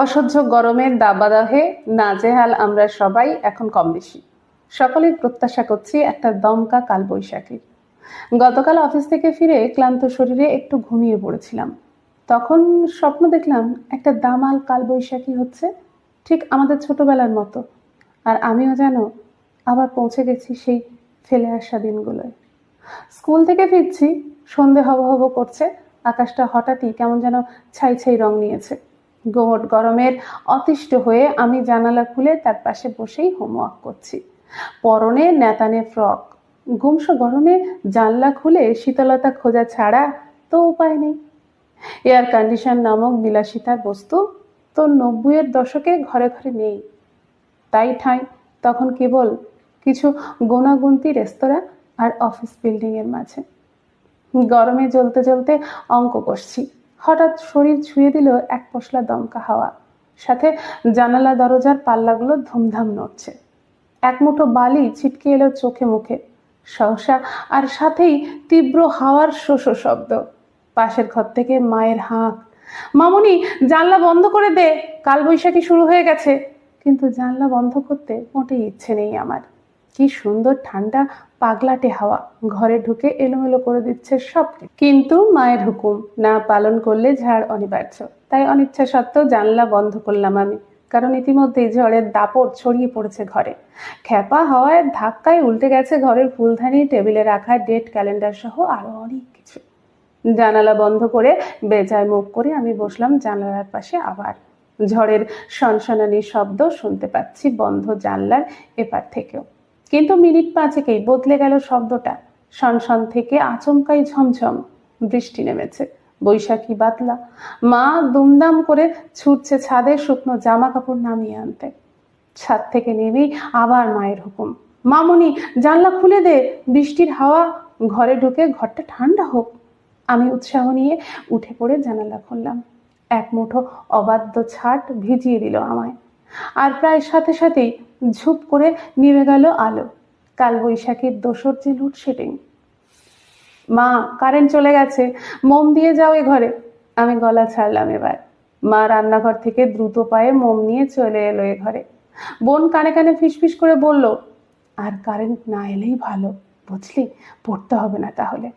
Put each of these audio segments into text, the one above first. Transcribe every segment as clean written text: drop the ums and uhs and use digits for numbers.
অসহ্য গরমের দাবদাহে নাজেহাল আমরা সবাই এখন কমবেশি। সকলেই প্রত্যাশা করছি একটা দমকা কালবৈশাখীর। গতকাল অফিস থেকে ফিরে ক্লান্ত শরীরে একটু ঘুমিয়ে পড়েছিলাম। তখন স্বপ্ন দেখলাম একটা দামাল কালবৈশাখী হচ্ছে, ঠিক আমাদের ছোটবেলার মতো। আর আমিও যেন আবার পৌঁছে গেছি সেই ফেলে আসা দিনগুলোয়। স্কুল থেকে ফিরছি, সন্ধে হব হব করছে। আকাশটা হঠাৎই কেমন যেন ছাই ছাই রং নিয়েছে। গুমোট গরমের অতিষ্ঠ হয়ে আমি জানালা খুলে তার পাশে বসেই হোমওয়ার্ক করছি। পরনে ন্যাতানে ফ্রক। গুমসো গরমে জানলা খুলে শীতলতা খোঁজা ছাড়া তো উপায় নেই। এয়ার কন্ডিশন নামক বিলাসিতার বস্তু তো ৯০-এর দশকে ঘরে ঘরে নেই। তাই ঠাঁই তখন কেবল কিছু গোনাগুনতি রেস্তোরাঁ আর অফিস বিল্ডিং এর মাঝে। গরমে জ্বলতে জ্বলতে অঙ্ক কষছি। হঠাৎ শরীর ছুঁয়ে দিল এক পশলা দমকা হাওয়া। সাথে জানালা দরজার পাল্লাগুলো ধুমধাম নড়ছে। এক মুঠো বালি ছিটকে এলো চোখে মুখে। সহসা আর সাথেই তীব্র হাওয়ার শোষো শব্দ। পাশের ঘর থেকে মায়ের হাঁক, মামুনি জানলা বন্ধ করে দে, কালবৈশাখী শুরু হয়ে গেছে। কিন্তু জানলা বন্ধ করতে মোটেই ইচ্ছে নেই আমার। কি সুন্দর ঠান্ডা পাগলাটে হাওয়া ঘরে ঢুকে এলোমেলো করে দিচ্ছে সব। কিন্তু মায়ের হুকুম না পালন করলে ঝাড় অনিবার্য। তাই অনিচ্ছা সত্ত্বেও জানলা বন্ধ করলাম আমি। কারণ ইতিমধ্যেই ঝড়ের দাপট ছড়িয়ে পড়েছে ঘরে। খ্যাপা হাওয়ায় ধাক্কায় উল্টে গেছে ঘরের ফুলদানি, টেবিলে রাখা ডেট ক্যালেন্ডার সহ আরো অনেক কিছু। জানালা বন্ধ করে বেজায় মুখ করে আমি বসলাম জানালার পাশে আবার। ঝড়ের সনসনানি শব্দ শুনতে পাচ্ছি বন্ধ জানলার এপার থেকেও। কিন্তু মিনিট পাঁচেকেই বদলে গেল শব্দটা। সনসন থেকে আচমকাই ঝমঝম। বৃষ্টি নেমেছে, বৈশাখী বাদলা। মা দুমদাম করে ছুটছে ছাদে শুকনো জামা কাপড় নামিয়ে আনতে। ছাদ থেকে নেমেই আবার মায়ের হুকুম, মামুনি জানলা খুলে দে, বৃষ্টির হাওয়া ঘরে ঢুকে ঘরটা ঠান্ডা হোক। আমি উৎসাহ নিয়ে উঠে পড়ে জানালা খুললাম। এক মুঠো অবাধ্য ছাট ভিজিয়ে দিল আমায়। আর প্রায় সাথে সাথেই ঝুপ করে নিভে গেল আলো। কালবৈশাখীর দোসর যে লোডশেডিং। মা কারেন্ট চলে গেছে, মোম দিয়ে যাও এ ঘরে। আমি গলা ছাড়লাম এবার। মা রান্নাঘর থেকে দ্রুত পায়ে মোম নিয়ে চলে এলো এ ঘরে। বোন কানে কানে ফিসফিস করে বলল, আর কারেন্ট না এলেই ভালো, বুঝলি, পড়তে হবে না তাহলে।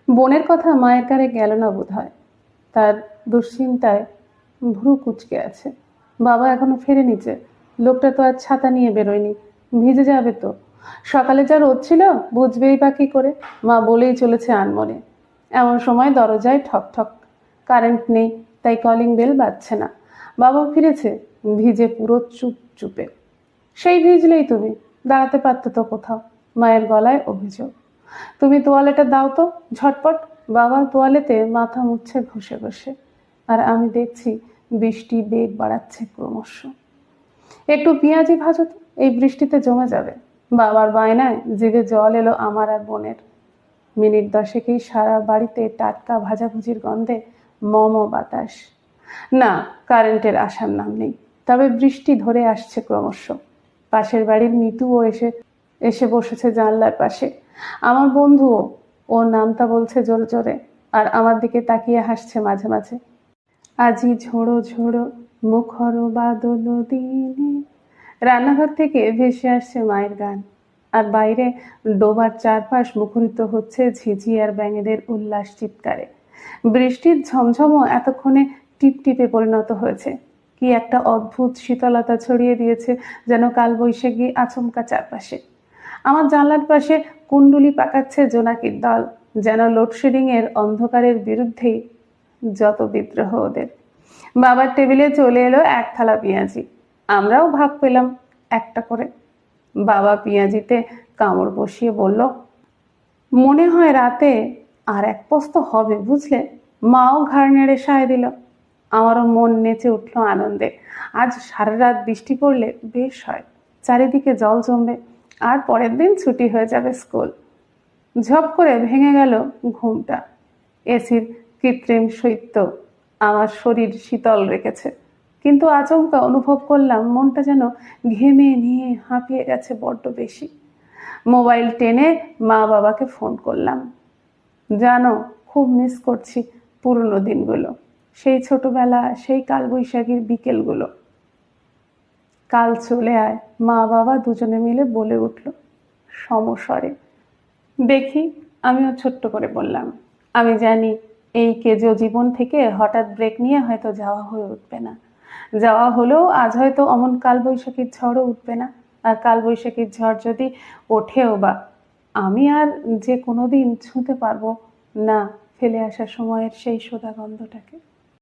বোনের কথা মায়ের কানে গেল না বোধ হয়। তার দুশ্চিন্তায় ভ্রু কুঁচকে আছে। বাবা এখনো ফেরেনি যে। লোকটা তো আর ছাতা নিয়ে বেরোয়নি, ভিজে যাবে তো। সকালে যা রোদ ছিল বুঝবেই বা কি করে। মা বলেই চলেছে আনমনে। এমন সময় দরজায় ঠক ঠক। কারেন্ট নেই, তাই কলিং বেল বাজছে না। বাবা ফিরেছে, ভিজে পুরো চুপচুপে। সেই ভিজলেই তুমি, দাঁড়াতে পারতে তো কোথাও। মায়ের গলায় অভিযোগ। তুমি তোয়ালেটা দাও তো ঝটপট। বাবা তোয়ালেতে মাথা মুছছে ঘষে ঘষে। আর আমি দেখছি বৃষ্টি বেগ বাড়াচ্ছে ক্রমশ। একটু পেঁয়াজি ভাজো তো, এই বৃষ্টিতে জমে যাবে। বাবার বায়নায় জিভে জল এলো আমার আর বোনের। মিনিট দশেকেই সারা বাড়িতে টাটকা ভাজাভুজির গন্ধে মম বাতাস। না, কারেন্টের আসার নাম নেই। তবে বৃষ্টি ধরে আসছে ক্রমশ। পাশের বাড়ির মিতুও এসে এসে বসেছে জানলার পাশে। আমার বন্ধুও, ওর নামটা বলছে জোরে জোরে, আর আমার দিকে তাকিয়ে হাসছে মাঝে মাঝে। আজি ঝোড়ো ঝোড়ো মুখর বাদল দিনে। রান্নাঘর থেকে ভেসে আসছে মায়ের গান। আর বাইরে ডোবার চারপাশ মুখরিত হচ্ছে ঝিঝি আর ব্যাঙেদের উল্লাস চিৎকারে। বৃষ্টির ঝমঝমও এতক্ষণে টিপটিপে পরিণত হয়েছে। কি একটা অদ্ভুত শীতলতা ছড়িয়ে দিয়েছে যেন কালবৈশাখী আচমকা চারপাশে। আমার জানলার পাশে কুণ্ডুলি পাকাচ্ছে জোনাকির দল, যেন লোডশেডিং এর অন্ধকারের বিরুদ্ধেই যত বিদ্রোহ ওদের। বাবার টেবিলে চলে এলো এক থালা পেঁয়াজি। আমরাও ভাগ পেলাম একটা করে। বাবা পেঁয়াজিতে কামড় বসিয়ে বলল, মনে হয় রাতে আর এক পোস্ত হবে বুঝলে। মাও ঘাড় নেড়ে সায় দিল। আমারও মন নেচে উঠল আনন্দে। আজ সারা রাত বৃষ্টি পড়লে বেশ হয়, চারিদিকে জল জমবে, আর পরের দিন ছুটি হয়ে যাবে স্কুল। ঝপ করে ভেঙে গেল ঘুমটা। এসির কৃত্রিম শৈত্য আমার শরীর শীতল রেখেছে। কিন্তু আচমকা অনুভব করলাম মনটা যেন ঘেমে নিয়ে হাঁপিয়ে গেছে বড্ড বেশি। মোবাইল টেনে মা বাবাকে ফোন করলাম। জানো, খুব মিস করছি পুরনো দিনগুলো। সেই ছোটবেলা, সেই কালবৈশাখীর বিকেলগুলো। কাল চলে আয়, মা বাবা দুজনে মিলে বলে উঠল সমস্বরে। দেখি, আমিও ছোট্ট করে বললাম, আমি জানি এই কেজো জীবন থেকে হঠাৎ ব্রেক নিয়ে হয়তো যাওয়া হয়ে উঠবে না। যাওয়া হলেও আজ হয়তো অমন কালবৈশাখীর ঝড়ও উঠবে না। আর কালবৈশাখীর ঝড় যদি ওঠেও বা, আমি আর যে কোনোদিন ছুঁতে পারবো না ফেলে আসা সময়ের সেই সোদা গন্ধটাকে।